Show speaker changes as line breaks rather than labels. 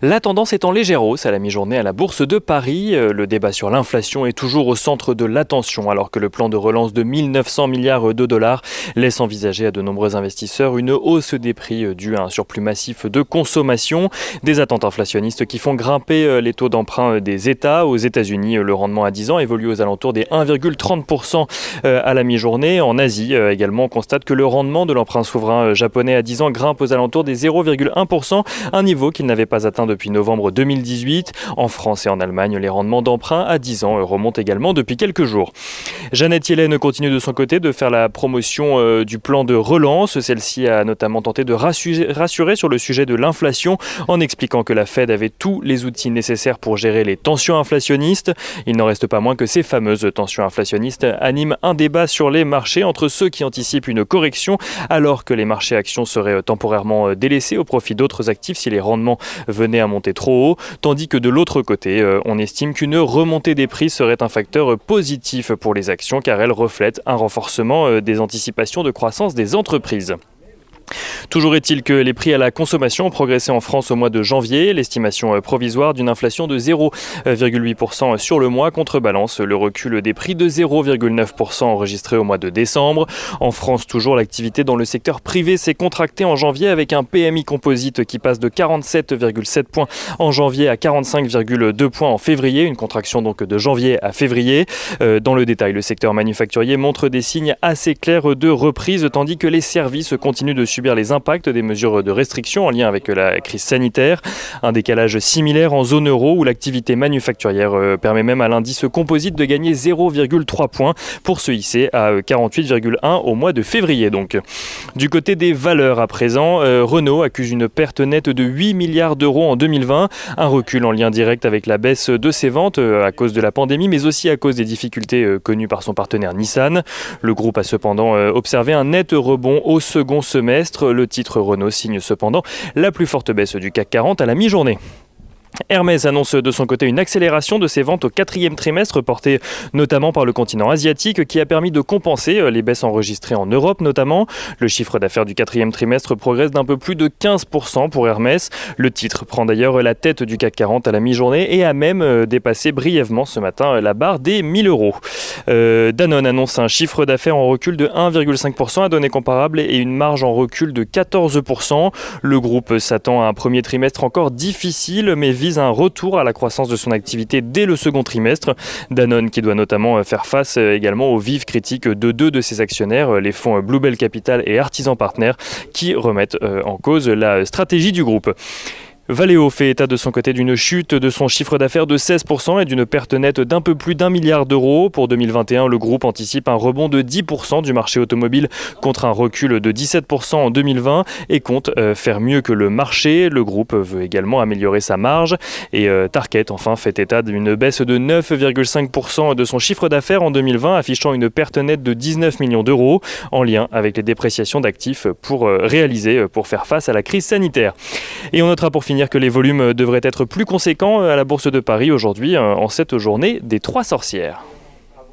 La tendance est en légère hausse à la mi-journée à la Bourse de Paris. Le débat sur l'inflation est toujours au centre de l'attention alors que le plan de relance de 1900 milliards de dollars laisse envisager à de nombreux investisseurs une hausse des prix due à un surplus massif de consommation. Des attentes inflationnistes qui font grimper les taux d'emprunt des États. Aux États-Unis, le rendement à 10 ans évolue aux alentours des 1,30% à la mi-journée. En Asie également, on constate que le rendement de l'emprunt souverain japonais à 10 ans grimpe aux alentours des 0,1%, un niveau qu'il n'avait pas atteint depuis novembre 2018. En France et en Allemagne, les rendements d'emprunt à 10 ans remontent également depuis quelques jours. Janet Yellen continue de son côté de faire la promotion du plan de relance. Celle-ci a notamment tenté de rassurer sur le sujet de l'inflation en expliquant que la Fed avait tous les outils nécessaires pour gérer les tensions inflationnistes. Il n'en reste pas moins que ces fameuses tensions inflationnistes animent un débat sur les marchés entre ceux qui anticipent une correction alors que les marchés actions seraient temporairement délaissés au profit d'autres actifs si les rendements venaient à monter trop haut, tandis que de l'autre côté, on estime qu'une remontée des prix serait un facteur positif pour les actions car elle reflète un renforcement des anticipations de croissance des entreprises. Toujours est-il que les prix à la consommation ont progressé en France au mois de janvier. L'estimation provisoire d'une inflation de 0,8% sur le mois contrebalance le recul des prix de 0,9% enregistré au mois de décembre. En France, toujours, l'activité dans le secteur privé s'est contractée en janvier avec un PMI composite qui passe de 47,7 points en janvier à 45,2 points en février. Une contraction donc de janvier à février. Dans le détail, le secteur manufacturier montre des signes assez clairs de reprise tandis que les services continuent de subir les impacts des mesures de restriction en lien avec la crise sanitaire. Un décalage similaire en zone euro où l'activité manufacturière permet même à l'indice composite de gagner 0,3 points pour se hisser à 48,1 au mois de février. Donc. Du côté des valeurs à présent, Renault accuse une perte nette de 8 milliards d'euros en 2020, un recul en lien direct avec la baisse de ses ventes à cause de la pandémie mais aussi à cause des difficultés connues par son partenaire Nissan. Le groupe a cependant observé un net rebond au second semestre. Le titre Renault signe cependant la plus forte baisse du CAC 40 à la mi-journée. Hermès annonce de son côté une accélération de ses ventes au 4e trimestre, portée notamment par le continent asiatique, qui a permis de compenser les baisses enregistrées en Europe notamment. Le chiffre d'affaires du 4e trimestre progresse d'un peu plus de 15% pour Hermès. Le titre prend d'ailleurs la tête du CAC 40 à la mi-journée et a même dépassé brièvement ce matin la barre des 1000 euros. Danone annonce un chiffre d'affaires en recul de 1,5% à données comparables et une marge en recul de 14%. Le groupe s'attend à un premier trimestre encore difficile, mais vise un retour à la croissance de son activité dès le second trimestre. Danone qui doit notamment faire face également aux vives critiques de deux de ses actionnaires, les fonds Bluebell Capital et Artisan Partners, qui remettent en cause la stratégie du groupe. Valeo fait état de son côté d'une chute de son chiffre d'affaires de 16% et d'une perte nette d'un peu plus d'1 milliard d'euros. Pour 2021, le groupe anticipe un rebond de 10% du marché automobile contre un recul de 17% en 2020 et compte faire mieux que le marché. Le groupe veut également améliorer sa marge et Tarkett enfin fait état d'une baisse de 9,5% de son chiffre d'affaires en 2020, affichant une perte nette de 19 millions d'euros en lien avec les dépréciations d'actifs pour faire face à la crise sanitaire. Et on notera pour finir que les volumes devraient être plus conséquents à la Bourse de Paris aujourd'hui en cette journée des 3 sorcières.